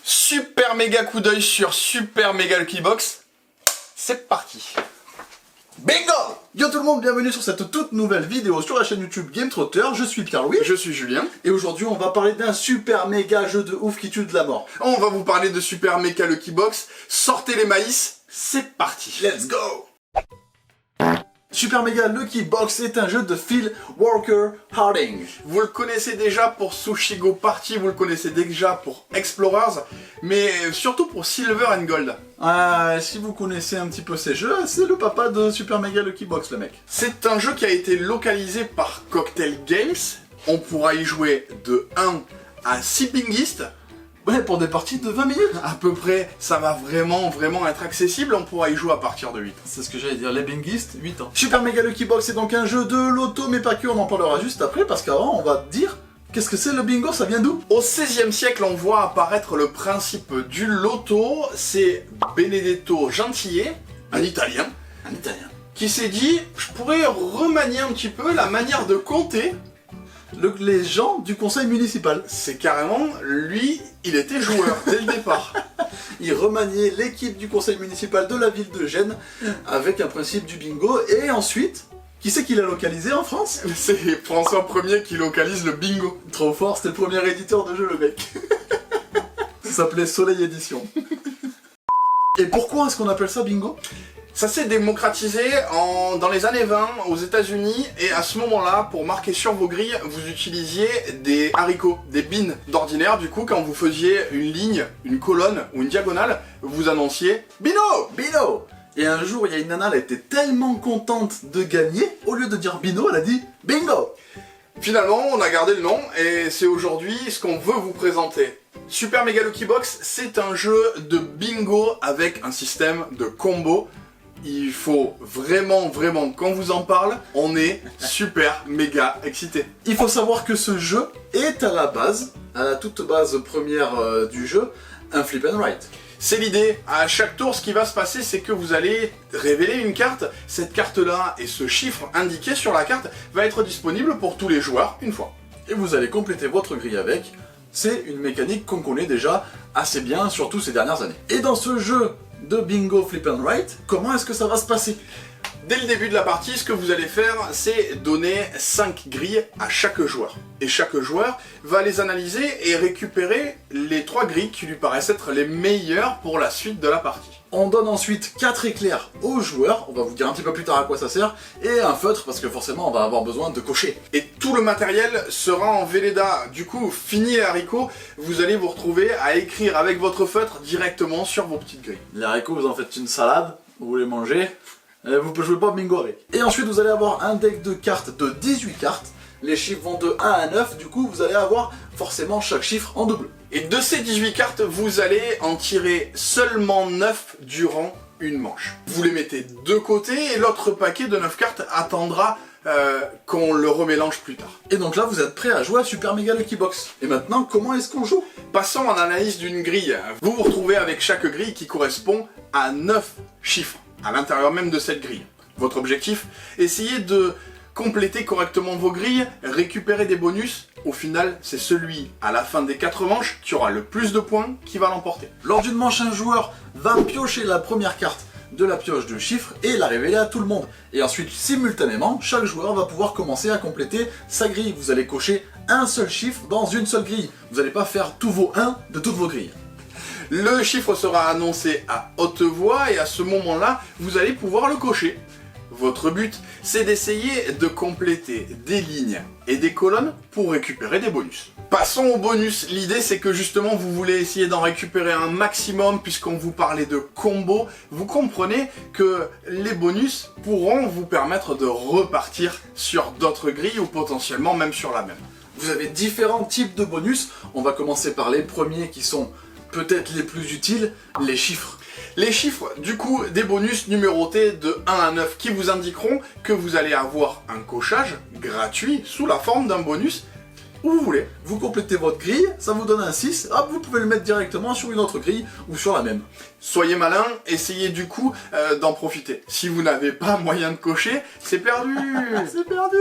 Super méga coup d'œil sur Super Mega Lucky Box. C'est parti. Bingo! Yo tout le monde, bienvenue sur cette toute nouvelle vidéo sur la chaîne YouTube Game Trotter. Je suis Pierre-Louis. Je suis Julien. Et aujourd'hui on va parler d'un super méga jeu de ouf qui tue de la mort. On va vous parler de Super Mega Lucky Box. Sortez les maïs, c'est parti. Let's go! Super Mega Lucky Box est un jeu de Phil Walker Harding. Vous le connaissez déjà pour Sushi Go Party, vous le connaissez déjà pour Explorers, mais surtout pour Silver and Gold. Si vous connaissez un petit peu ces jeux, c'est le papa de Super Mega Lucky Box, le mec. C'est un jeu qui a été localisé par Cocktail Games. On pourra y jouer de 1 à 6 binguistes. Ouais, pour des parties de 20 minutes. À peu près, ça va vraiment être accessible, on pourra y jouer à partir de 8. C'est ce que j'allais dire, les binguistes, 8 ans. Super Mega Lucky Box est donc un jeu de loto, mais pas que, on en parlera juste après, parce qu'avant on va dire, qu'est-ce que c'est le bingo, ça vient d'où? Au XVIe siècle, on voit apparaître le principe du loto, c'est Benedetto Gentile, un Italien, qui s'est dit, je pourrais remanier un petit peu la manière de compter. Les gens du conseil municipal. C'est carrément, lui, il était joueur dès le départ. Il remaniait l'équipe du conseil municipal de la ville de Gênes avec un principe du bingo. Et ensuite, qui c'est qui l'a localisé en France? C'est François Ier qui localise le bingo. Trop fort, c'était le premier éditeur de jeu, le mec. Ça s'appelait Soleil Édition. Et pourquoi est-ce qu'on appelle ça bingo? Ça s'est démocratisé dans les années 20 aux États-Unis, et à ce moment-là, pour marquer sur vos grilles, vous utilisiez des haricots, des beans d'ordinaire. Du coup, quand vous faisiez une ligne, une colonne ou une diagonale, vous annonciez Bino! Bino! Et un jour, il y a une nana, elle était tellement contente de gagner, au lieu de dire Bino, elle a dit Bingo! Finalement, on a gardé le nom, et c'est aujourd'hui ce qu'on veut vous présenter. Super Mega Lucky Box, c'est un jeu de bingo avec un système de combo. Il faut vraiment, qu'on vous en parle, on est super méga excités. Il faut savoir que ce jeu est à la base, à la toute base première du jeu, un flip and write. C'est l'idée. À chaque tour, ce qui va se passer, c'est que vous allez révéler une carte. Cette carte-là et ce chiffre indiqué sur la carte va être disponible pour tous les joueurs une fois. Et vous allez compléter votre grille avec. C'est une mécanique qu'on connaît déjà assez bien, surtout ces dernières années. Et dans ce jeu de bingo flip and write, comment est-ce que ça va se passer? Dès le début de la partie, ce que vous allez faire, c'est donner 5 grilles à chaque joueur. Et chaque joueur va les analyser et récupérer les 3 grilles qui lui paraissent être les meilleures pour la suite de la partie. On donne ensuite 4 éclairs aux joueurs, on va vous dire un petit peu plus tard à quoi ça sert, et un feutre parce que forcément on va avoir besoin de cocher. Et tout le matériel sera en Velleda. Du coup, fini les haricots, vous allez vous retrouver à écrire avec votre feutre directement sur vos petites grilles. Les haricots, vous en faites une salade, vous les mangez, vous pouvez jouer pas bingo avec. Et ensuite vous allez avoir un deck de cartes de 18 cartes, les chiffres vont de 1 à 9, du coup vous allez avoir forcément chaque chiffre en double. Et de ces 18 cartes, vous allez en tirer seulement 9 durant une manche. Vous les mettez de côté et l'autre paquet de 9 cartes attendra qu'on le remélange plus tard. Et donc là vous êtes prêts à jouer à Super Mega Lucky Box. Et maintenant comment est-ce qu'on joue? Passons en analyse d'une grille. Vous vous retrouvez avec chaque grille qui correspond à 9 chiffres à l'intérieur même de cette grille. Votre objectif, essayez de compléter correctement vos grilles, récupérer des bonus. Au final, c'est celui à la fin des 4 manches qui aura le plus de points qui va l'emporter. Lors d'une manche, un joueur va piocher la première carte de la pioche de chiffres et la révéler à tout le monde. Et ensuite, simultanément, chaque joueur va pouvoir commencer à compléter sa grille. Vous allez cocher un seul chiffre dans une seule grille. Vous n'allez pas faire tous vos 1 de toutes vos grilles. Le chiffre sera annoncé à haute voix et à ce moment-là, vous allez pouvoir le cocher. Votre but, c'est d'essayer de compléter des lignes et des colonnes pour récupérer des bonus. Passons au bonus. L'idée, c'est que justement, vous voulez essayer d'en récupérer un maximum puisqu'on vous parlait de combo. Vous comprenez que les bonus pourront vous permettre de repartir sur d'autres grilles ou potentiellement même sur la même. Vous avez différents types de bonus. On va commencer par les premiers qui sont peut-être les plus utiles, les chiffres. Les chiffres, du coup, des bonus numérotés de 1 à 9 qui vous indiqueront que vous allez avoir un cochage gratuit sous la forme d'un bonus où vous voulez. Vous complétez votre grille, ça vous donne un 6, hop, vous pouvez le mettre directement sur une autre grille ou sur la même. Soyez malin, essayez du coup d'en profiter. Si vous n'avez pas moyen de cocher, c'est perdu. C'est perdu.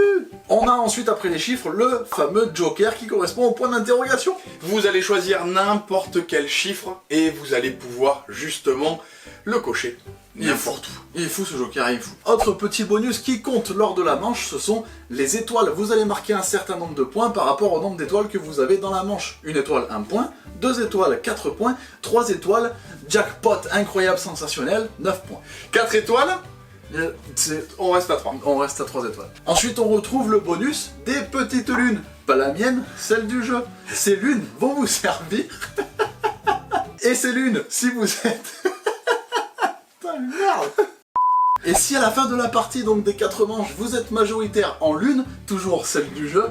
On a ensuite, après les chiffres, le fameux joker qui correspond au point d'interrogation. Vous allez choisir n'importe quel chiffre et vous allez pouvoir justement le cocher. Il est fort tout. Il est fou ce joker, il est fou. Autre petit bonus qui compte lors de la manche, ce sont les étoiles. Vous allez marquer un certain nombre de points par rapport au nombre d'étoiles que vous avez dans la manche. Une étoile, 1 point. 2 étoiles, 4 points. 3 étoiles, jackpot incroyable, sensationnel, 9 points. 4 étoiles, on reste à 3. On reste à 3 étoiles. Ensuite, on retrouve le bonus des petites lunes. Pas la mienne, celle du jeu. Ces lunes vont vous servir. Et ces lunes, si vous êtes... Putain, merde. Et si à la fin de la partie, donc des 4 manches, vous êtes majoritaire en lune, toujours celle du jeu,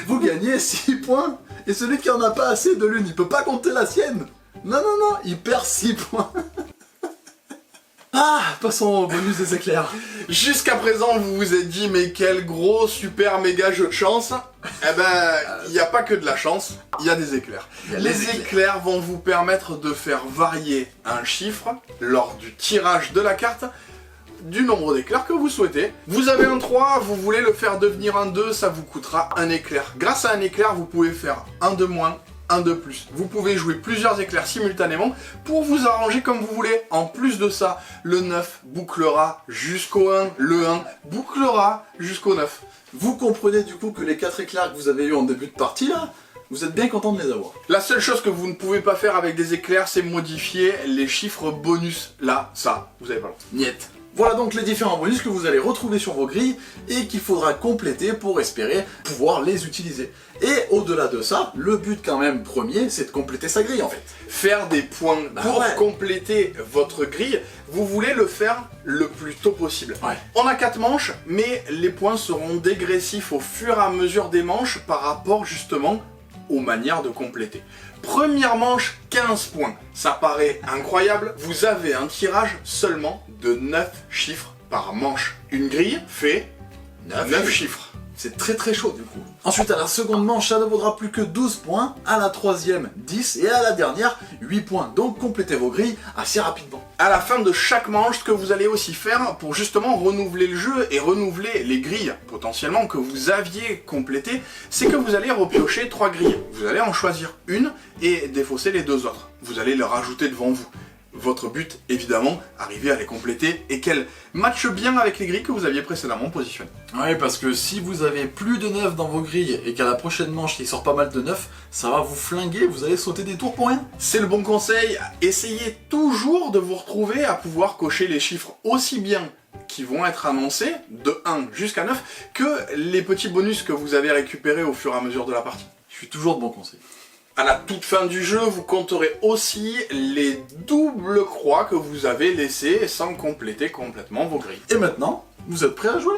vous gagnez 6 points. Et celui qui en a pas assez de lune, il peut pas compter la sienne. Non, il perd 6 points. Ah, passons au bonus des éclairs. Jusqu'à présent, vous vous êtes dit, mais quel gros, super, méga jeu de chance. Eh ben, il n'y a pas que de la chance, il y a des éclairs. Les éclairs vont vous permettre de faire varier un chiffre lors du tirage de la carte du nombre d'éclairs que vous souhaitez. Vous avez un 3, vous voulez le faire devenir un 2, ça vous coûtera un éclair. Grâce à un éclair, vous pouvez faire un de moins, un de plus. Vous pouvez jouer plusieurs éclairs simultanément pour vous arranger comme vous voulez. En plus de ça, le 9 bouclera jusqu'au 1, le 1 bouclera jusqu'au 9. Vous comprenez du coup que les 4 éclairs que vous avez eu en début de partie là, vous êtes bien content de les avoir. La seule chose que vous ne pouvez pas faire avec des éclairs, c'est modifier les chiffres bonus. Là, ça, vous avez pas le droit. Niet. Voilà donc les différents bonus que vous allez retrouver sur vos grilles et qu'il faudra compléter pour espérer pouvoir les utiliser. Et au-delà de ça, le but quand même premier, c'est de compléter sa grille en fait. Faire des points pour compléter votre grille, vous voulez le faire le plus tôt possible. Ouais. On a 4 manches, mais les points seront dégressifs au fur et à mesure des manches par rapport justement aux manières de compléter. Première manche, 15 points. Ça paraît incroyable, vous avez un tirage seulement de 9 chiffres par manche. Une grille fait 9 chiffres. C'est très très chaud du coup. Ensuite à la seconde manche, ça ne vaudra plus que 12 points, à la troisième 10 et à la dernière 8 points. Donc complétez vos grilles assez rapidement. À la fin de chaque manche, ce que vous allez aussi faire pour justement renouveler le jeu et renouveler les grilles potentiellement que vous aviez complétées, c'est que vous allez repiocher 3 grilles. Vous allez en choisir une et défausser les 2 autres. Vous allez les rajouter devant vous. Votre but, évidemment, arriver à les compléter et qu'elles matchent bien avec les grilles que vous aviez précédemment positionnées. Oui, parce que si vous avez plus de 9 dans vos grilles et qu'à la prochaine manche il sort pas mal de 9, ça va vous flinguer, vous allez sauter des tours pour rien. C'est le bon conseil, essayez toujours de vous retrouver à pouvoir cocher les chiffres aussi bien qui vont être annoncés, de 1 jusqu'à 9, que les petits bonus que vous avez récupérés au fur et à mesure de la partie. Je suis toujours de bon conseil. À la toute fin du jeu, vous compterez aussi les doubles croix que vous avez laissées sans compléter complètement vos grilles. Et maintenant, vous êtes prêts à jouer?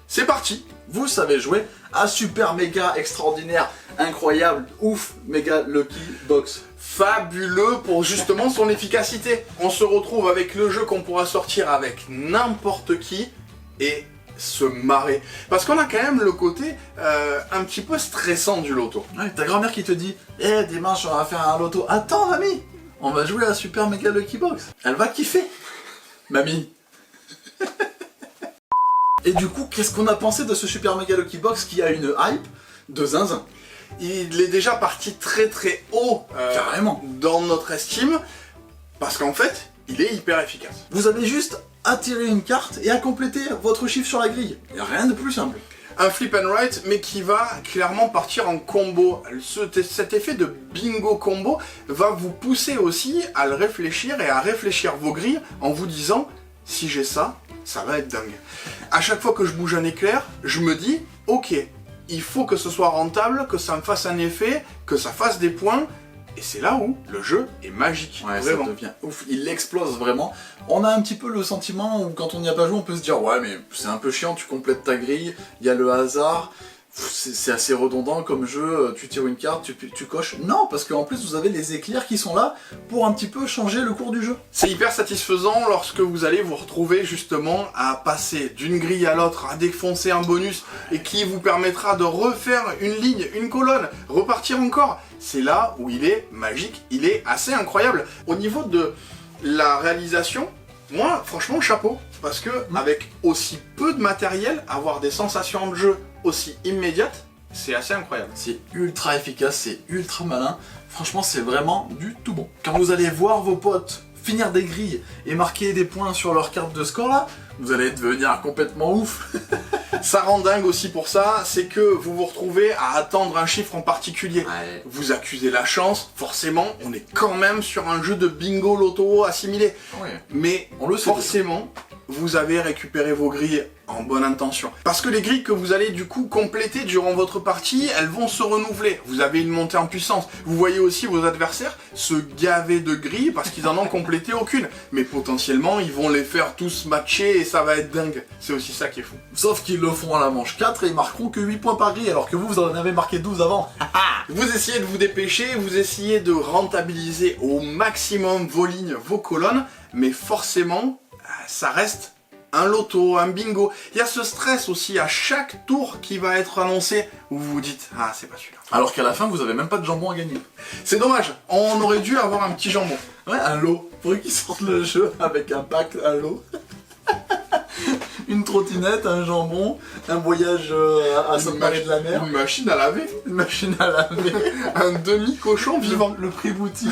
C'est parti! Vous savez jouer à super méga extraordinaire, incroyable, ouf, méga lucky box. Fabuleux pour justement son efficacité. On se retrouve avec le jeu qu'on pourra sortir avec n'importe qui et se marrer. Parce qu'on a quand même le côté un petit peu stressant du loto. Ouais, ta grand-mère qui te dit « Eh, dimanche, on va faire un loto. Attends, mamie, on va jouer à Super Mega Lucky Box. » Elle va kiffer. Mamie. Et du coup, qu'est-ce qu'on a pensé de ce Super Mega Lucky Box qui a une hype de zinzin? Il est déjà parti très très haut carrément dans notre estime, parce qu'en fait, il est hyper efficace. Vous avez juste à tirer une carte et à compléter votre chiffre sur la grille. Il n'y a rien de plus simple. Un flip and write, mais qui va clairement partir en combo. Cet effet de bingo combo va vous pousser aussi à le réfléchir et à réfléchir vos grilles en vous disant « si j'ai ça, ça va être dingue ». À chaque fois que je bouge un éclair, je me dis « ok, il faut que ce soit rentable, que ça me fasse un effet, que ça fasse des points ». Et c'est là où le jeu est magique, ouais, vraiment. Ça devient ouf, il explose vraiment. On a un petit peu le sentiment où quand on n'y a pas joué, on peut se dire « ouais mais c'est un peu chiant, tu complètes ta grille, il y a le hasard, c'est assez redondant comme jeu, tu tires une carte, tu coches. Non, parce qu'en plus vous avez les éclairs qui sont là pour un petit peu changer le cours du jeu. C'est hyper satisfaisant lorsque vous allez vous retrouver justement à passer d'une grille à l'autre, à défoncer un bonus et qui vous permettra de refaire une ligne, une colonne, repartir encore. C'est là où il est magique, il est assez incroyable. Au niveau de la réalisation, moi franchement chapeau, parce que avec aussi peu de matériel, avoir des sensations de jeu aussi immédiates, c'est assez incroyable. C'est ultra efficace, c'est ultra malin. Franchement, c'est vraiment du tout bon. Quand vous allez voir vos potes finir des grilles et marquer des points sur leur carte de score là, vous allez devenir complètement ouf. Ça rend dingue aussi pour ça, c'est que vous vous retrouvez à attendre un chiffre en particulier. Ouais. Vous accusez la chance, forcément, on est quand même sur un jeu de bingo loto assimilé. Ouais. Mais On le sait forcément, vous avez récupéré vos grilles en bonne intention. Parce que les grilles que vous allez du coup compléter durant votre partie, elles vont se renouveler. Vous avez une montée en puissance. Vous voyez aussi vos adversaires se gaver de grilles parce qu'ils en ont complété aucune. Mais potentiellement, ils vont les faire tous matcher et ça va être dingue. C'est aussi ça qui est fou. Sauf qu'ils le font à la manche 4 et ils marqueront que 8 points par grille alors que vous en avez marqué 12 avant. Vous essayez de vous dépêcher, vous essayez de rentabiliser au maximum vos lignes, vos colonnes, mais forcément, ça reste un loto, un bingo. Il y a ce stress aussi à chaque tour qui va être annoncé où vous vous dites « Ah, c'est pas celui-là ». Alors qu'à la fin, vous avez même pas de jambon à gagner. C'est dommage, on aurait dû avoir un petit jambon. Ouais, un lot. Faudrait qu'ils sortent le jeu avec un pack, un lot. Une trottinette, un jambon, un voyage à Sainte-Marie de la Mer, Une machine à laver, une machine à laver, un demi-cochon vivant. le prix boutique.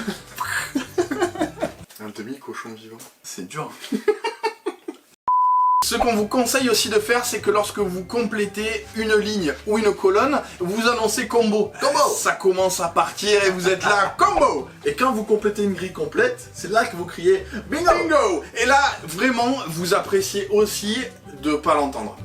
Un demi-cochon vivant. C'est dur. Ce qu'on vous conseille aussi de faire, c'est que lorsque vous complétez une ligne ou une colonne, vous annoncez combo. Combo. Ça commence à partir et vous êtes là, combo. Et quand vous complétez une grille complète, c'est là que vous criez bingo. Bingo. Et là, vraiment, vous appréciez aussi de pas l'entendre.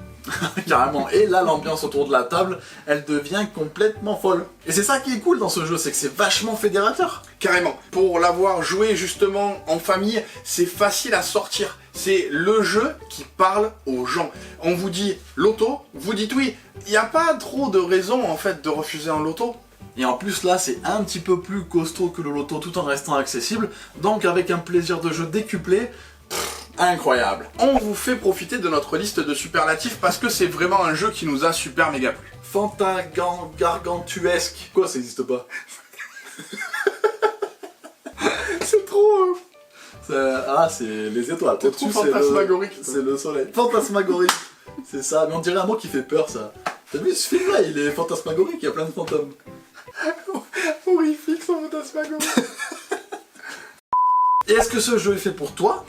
Carrément. Et là, l'ambiance autour de la table, elle devient complètement folle. Et c'est ça qui est cool dans ce jeu, c'est que c'est vachement fédérateur. Carrément. Pour l'avoir joué justement en famille, c'est facile à sortir. C'est le jeu qui parle aux gens. On vous dit loto, vous dites oui. Il n'y a pas trop de raison en fait de refuser un loto. Et en plus là, c'est un petit peu plus costaud que le loto tout en restant accessible. Donc avec un plaisir de jeu décuplé, incroyable. On vous fait profiter de notre liste de superlatifs parce que c'est vraiment un jeu qui nous a super méga plu. Gargantuesque. Quoi, ça existe pas? C'est trop... Ah, c'est les étoiles. C'est trop Au-dessus, fantasmagorique. C'est le soleil. Fantasmagorique. C'est ça, mais on dirait un mot qui fait peur, ça. T'as vu ce film-là, il est fantasmagorique, il y a plein de fantômes. Horrifique, son fantasmagorique. Et est-ce que ce jeu est fait pour toi?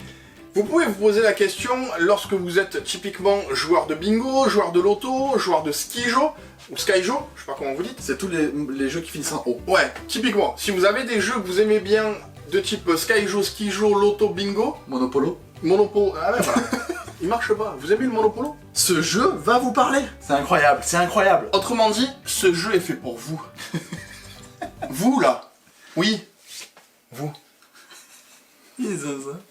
Vous pouvez vous poser la question lorsque vous êtes typiquement joueur de bingo, joueur de loto, joueur de skijo, ou skyjo, je sais pas comment vous dites. C'est tous les jeux qui finissent en O. Ouais, typiquement, si vous avez des jeux que vous aimez bien de type skyjo, skijo, loto, bingo, Monopolo. Monopolo, ah ouais voilà, il marche pas. Vous aimez le Monopolo? Ce jeu va vous parler. C'est incroyable, c'est incroyable. Autrement dit, ce jeu est fait pour vous. Vous là, oui, vous.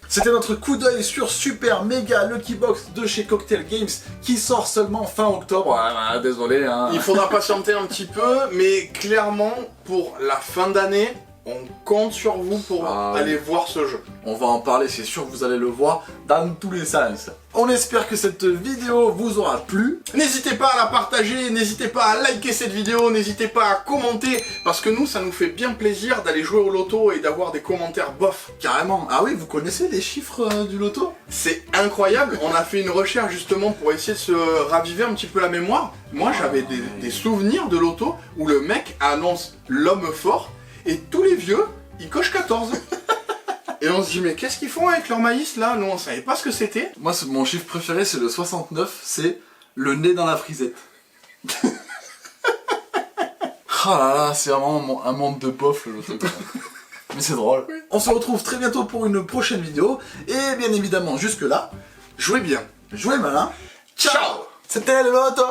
C'était notre coup d'œil sur Super Mega Lucky Box de chez Cocktail Games qui sort seulement fin octobre. Ah, désolé, hein. Il faudra patienter un petit peu, mais clairement, pour la fin d'année, on compte sur vous pour aller voir ce jeu. On va en parler, c'est sûr que vous allez le voir dans tous les sens. On espère que cette vidéo vous aura plu. N'hésitez pas à la partager, n'hésitez pas à liker cette vidéo, n'hésitez pas à commenter, parce que nous, ça nous fait bien plaisir d'aller jouer au loto et d'avoir des commentaires bof. Carrément. Ah oui, vous connaissez les chiffres du loto? C'est incroyable, on a fait une recherche justement pour essayer de se raviver un petit peu la mémoire. Moi, j'avais des souvenirs de loto où le mec annonce l'homme fort, et tous les vieux, ils cochent 14. Et on se dit, mais qu'est-ce qu'ils font avec leur maïs là? Nous, on savait pas ce que c'était. Moi, mon chiffre préféré, c'est le 69, c'est le nez dans la frisette. Ah là là, c'est vraiment un monde de bof le loto. Mais c'est drôle. Oui. On se retrouve très bientôt pour une prochaine vidéo. Et bien évidemment, jusque-là, Jouez bien. jouez malin. Ciao. C'était le loto.